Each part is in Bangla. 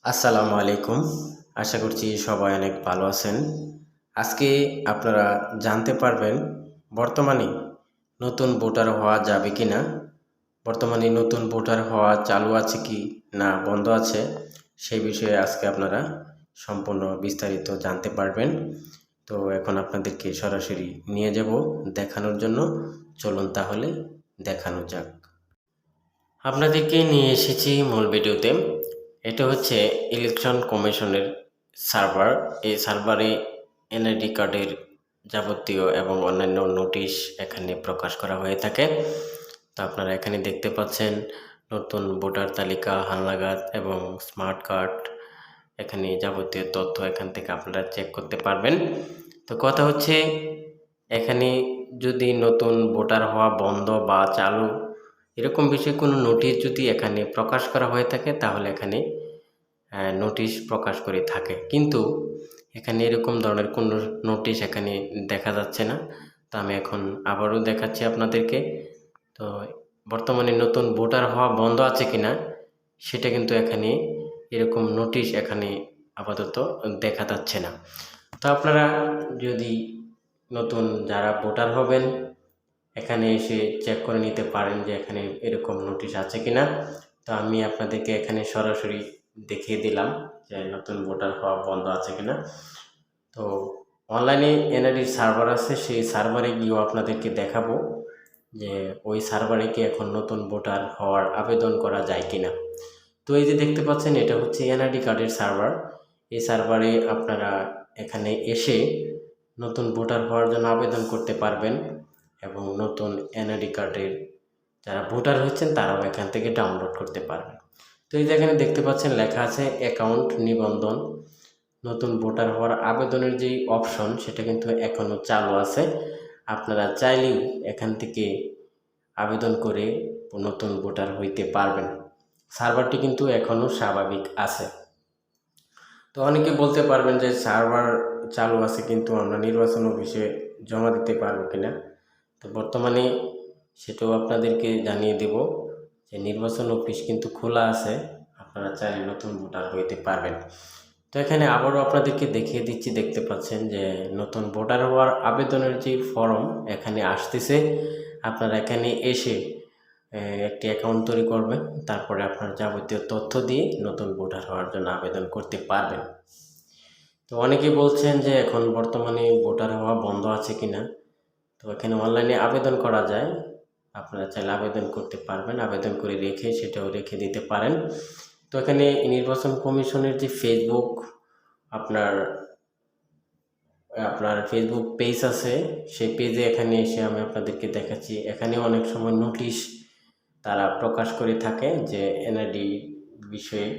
আসসালামু আলাইকুম। আশা করছি সবাই অনেক ভালো আছেন। আজকে আপনারা জানতে পারবেন বর্তমানে নতুন ভোটার হওয়া যাবে কি না, বর্তমানে নতুন ভোটার হওয়া চালু আছে কি না বন্ধ আছে, সেই বিষয়ে আজকে আপনারা সম্পূর্ণ বিস্তারিত জানতে পারবেন। তো এখন আপনাদেরকে সরাসরি নিয়ে যাব দেখানোর জন্য। চলুন তাহলে দেখানো যাক। আপনাদেরকে নিয়ে এসেছি মূল ভিডিওতে। এটা হচ্ছে ইলেকশন কমিশনের সার্ভার। এই সার্ভারে এনআইডি কার্ডের যাবতীয় এবং অন্যান্য নোটিশ এখানে প্রকাশ করা হয়ে থাকে। তো আপনারা এখানে দেখতে পাচ্ছেন নতুন ভোটার তালিকা, হালনাগাদ এবং স্মার্ট কার্ড, এখানে যাবতীয় তথ্য এখান থেকে আপনারা চেক করতে পারবেন। তো কথা হচ্ছে, এখানে যদি নতুন ভোটার হওয়া বন্ধ বা চালু এরকম বিষয়ে কোনো নোটিশ যদি এখানে প্রকাশ করা হয়ে থাকে, তাহলে এখানে নোটিশ প্রকাশ করে থাকে। কিন্তু এখানে এরকম ধরনের কোনো নোটিশ এখানে দেখা যাচ্ছে না। তো আমি এখন আবারও দেখাচ্ছি আপনাদেরকে। তো বর্তমানে নতুন ভোটার হওয়া বন্ধ আছে কিনা সেটা কিন্তু এখানে এরকম নোটিশ এখানে আপাতত দেখা যাচ্ছে না। তো আপনারা যদি নতুন যারা ভোটার হবেন, এখানে এসে চেক করে নিতে পারেন যে এখানে এরকম নোটিশ আছে কিনা। তো আমি আপনাদেরকে এখানে সরাসরি দেখিয়ে দিলাম যে নতুন ভোটার হওয়া বন্ধ আছে কিনা। তো অনলাইনে এনআইডির সার্ভার আছে, সেই সার্ভারে গিয়েও আপনাদেরকে দেখাবো যে ওই সার্ভারে কি এখন নতুন ভোটার হওয়ার আবেদন করা যায় কিনা। তো এই যে দেখতে পাচ্ছেন, এটা হচ্ছে এনআইডি কার্ডের সার্ভার। এই সার্ভারে আপনারা এখানে এসে নতুন ভোটার হওয়ার জন্য আবেদন করতে পারবেন এবং নতুন এনআইডি কার্ডের যারা ভোটার হচ্ছেন তারাও এখান থেকে ডাউনলোড করতে পারবেন। তো এই যে এখানে দেখতে পাচ্ছেন লেখা আছে অ্যাকাউন্ট নিবন্ধন। নতুন ভোটার হওয়ার আবেদনের যেই অপশন সেটা কিন্তু এখনও চালু আছে। আপনারা চাইলেই এখান থেকে আবেদন করে নতুন ভোটার হইতে পারবেন। সার্ভারটি কিন্তু এখনও স্বাভাবিক আছে। তো অনেকে বলতে পারবেন যে সার্ভার চালু আছে কিন্তু আমরা নির্বাচন অফিসে জমা দিতে পারবো কিনা। তো বর্তমানে সেটাও আপনাদেরকে জানিয়ে দেব যে নির্বাচন অফিস কিন্তু খোলা আছে, আপনারা চাইলে নতুন ভোটার হইতে পারবেন। তো এখানে আবারও আপনাদেরকে দেখিয়ে দিচ্ছি, দেখতে পাচ্ছেন যে নতুন ভোটার হওয়ার আবেদনের যে ফর্ম এখানে আসতেছে। আপনারা এখানে এসে একটি অ্যাকাউন্ট তৈরি করবেন, তারপরে আপনার যাবতীয় তথ্য দিয়ে নতুন ভোটার হওয়ার জন্য আবেদন করতে পারবেন। তো অনেকে বলছেন যে এখন বর্তমানে ভোটার হওয়া বন্ধ আছে কিনা। তো এখানে অনলাইনে আবেদন করা যায়, আপনারা চাইলে আবেদন করতে পারবেন, আবেদন করে রেখে সেটাও রেখে দিতে পারেন। তো এখানে নির্বাচন কমিশনের যে ফেসবুক আপনার আপনার ফেসবুক পেজ আছে, সেই পেজে এখানে এসে আমি আপনাদেরকে দেখাচ্ছি। এখানে অনেক সময় নোটিশ তারা প্রকাশ করে থাকে যে এনআইডি বিষয়ে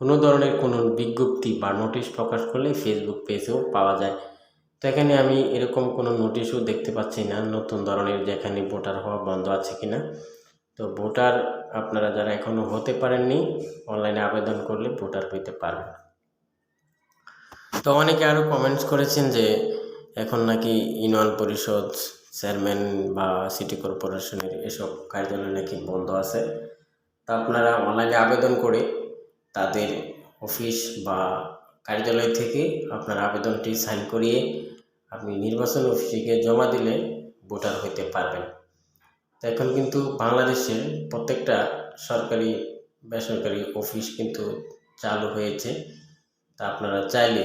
কোনো ধরনের কোনো বিজ্ঞপ্তি বা নোটিশ প্রকাশ করলে ফেসবুক পেজেও পাওয়া যায়। তো এখানে আমি এরকম কোনো নোটিশও দেখতে পাচ্ছি না নতুন ধরনের যে এখানে ভোটার হওয়া বন্ধ আছে কিনা। তো ভোটার আপনারা যারা এখনও হতে পারেননি, অনলাইনে আবেদন করলে ভোটার হইতে পারবেন। তো অনেকে আরও কমেন্টস করেছেন যে এখন নাকি ইউনিয়ন পরিষদ চেয়ারম্যান বা সিটি কর্পোরেশনের এসব কার্যালয় নাকি বন্ধ আছে। তা আপনারা অনলাইনে আবেদন করে তাদের অফিস বা কার্যালয় থেকে আপনার আবেদনটি সাইন করিয়ে আপনি নির্বাচন অফিসে জমা দিলে ভোটার হইতে পারবেন। তো এখন কিন্তু বাংলাদেশের প্রত্যেকটা সরকারি বেসরকারি অফিস কিন্তু চালু হয়েছে। তা আপনারা চাইলে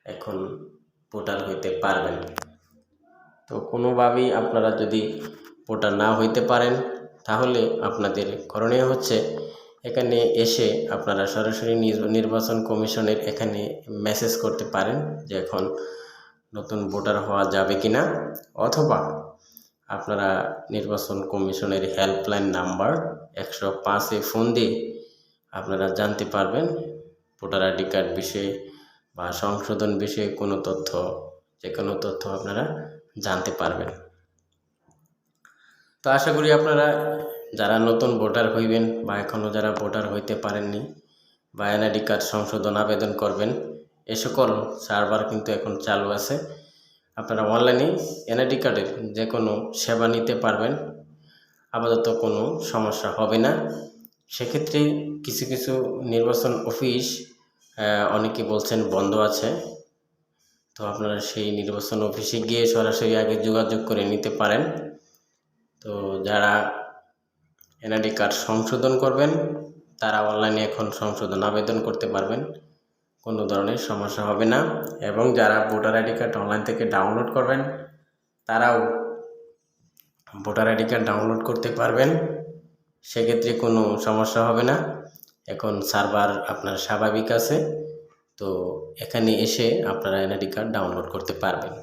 এখন ভোটার হইতে পারবেন। তো কোনোভাবেই আপনারা যদি ভোটার না হইতে পারেন, তাহলে আপনাদের করণীয় হচ্ছে এখানে এসে আপনারা সরাসরি নির্বাচন কমিশনের এখানে মেসেজ করতে পারেন যে এখন নতুন ভোটার হওয়া যাবে কিনা, অথবা আপনারা নির্বাচন কমিশনের হেল্পলাইন নাম্বার 105-এ ফোন দিয়ে আপনারা জানতে পারবেন ভোটার আইডি কার্ড বিষয়ে বা সংশোধন বিষয়ে কোনো তথ্য, যে কোনো তথ্য আপনারা জানতে পারবেন। তো আশা করি আপনারা যারা নতুন ভোটার হইবেন বা এখনও যারা ভোটার হইতে পারেননি বা এনআইডি কার্ড সংশোধন আবেদন করবেন, এ সকল সার্ভার কিন্তু এখন চালু আছে। আপনারা অনলাইনে এনআইডি কার্ডের যে কোনো সেবা নিতে পারবেন, আপাতত কোনো সমস্যা হবে না। সেক্ষেত্রে কিছু কিছু নির্বাচন অফিস অনেকে বলছেন বন্ধ আছে, তো আপনারা সেই নির্বাচন অফিসে গিয়ে সরাসরি আগে যোগাযোগ করে নিতে পারেন। তো যারা এনআইডি কার্ড সংশোধন করবেন তারা অনলাইনে এখন সংশোধন আবেদন করতে পারবেন, কোনো ধরনের সমস্যা হবে না। এবং যারা ভোটার আইডি কার্ড অনলাইন থেকে ডাউনলোড করবেন তারাও ভোটার আইডি কার্ড ডাউনলোড করতে পারবেন, সেক্ষেত্রে কোনো সমস্যা হবে না। এখন সার্ভার আপনার স্বাভাবিক আছে, তো এখানে এসে আপনারা এনআইডি কার্ড ডাউনলোড করতে পারবেন।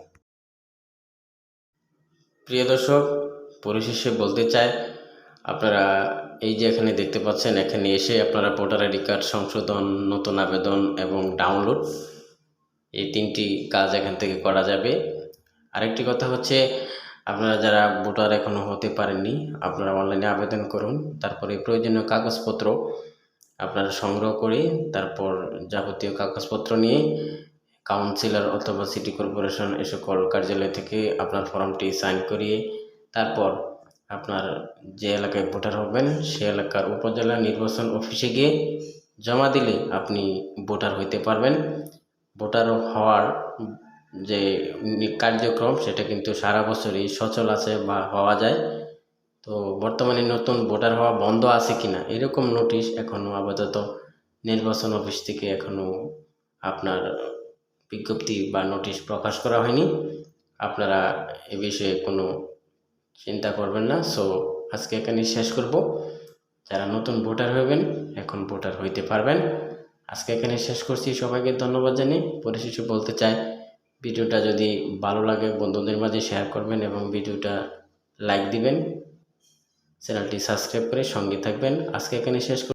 প্রিয় দর্শক, পরিশেষে বলতে চাই, আপনারা এই যে এখানে দেখতে পাচ্ছেন, এখানে এসে আপনারা ভোটার আইডি কার্ড সংশোধন, নতুন আবেদন এবং ডাউনলোড, এই 3টি কাজ এখান থেকে করা যাবে। আরেকটি কথা হচ্ছে, আপনারা যারা ভোটার এখনও হতে পারেননি, আপনারা অনলাইনে আবেদন করুন। তারপরে প্রয়োজনীয় কাগজপত্র আপনারা সংগ্রহ করে তারপর যাবতীয় কাগজপত্র নিয়ে কাউন্সিলর অথবা সিটি কর্পোরেশন এ সকল কার্যালয় থেকে আপনার ফর্মটি সাইন করিয়ে তারপর আপনার যে এলাকায় ভোটার হবেন সে এলাকার উপজেলা নির্বাচন অফিসে গিয়ে জমা দিলে আপনি ভোটার হইতে পারবেন। ভোটার হওয়ার যে কার্যক্রম সেটা কিন্তু সারা বছরই সচল আছে বা হওয়া যায়। তো বর্তমানে নতুন ভোটার হওয়া বন্ধ আছে কিনা এরকম নোটিশ এখনও আপাতত নির্বাচন অফিস থেকে এখনও আপনার বিজ্ঞপ্তি বা নোটিশ প্রকাশ করা হয়নি। আপনারা এ বিষয়ে কোনো চিন্তা করবেন না। সো আজকে এখানে শেষ করব। যারা নতুন ভোটার হবেন এখন ভোটার হইতে পারবেন। আজকে এখানে শেষ করছি। সবাইকে ধন্যবাদ জানিয়ে পরিশেষে বলতে চাই, ভিডিওটা যদি ভালো লাগে বন্ধুদের মাঝে শেয়ার করবেন এবং ভিডিওটা লাইক দিবেন, চ্যানেলটি সাবস্ক্রাইব করে সঙ্গে থাকবেন। আজকে এখানে শেষ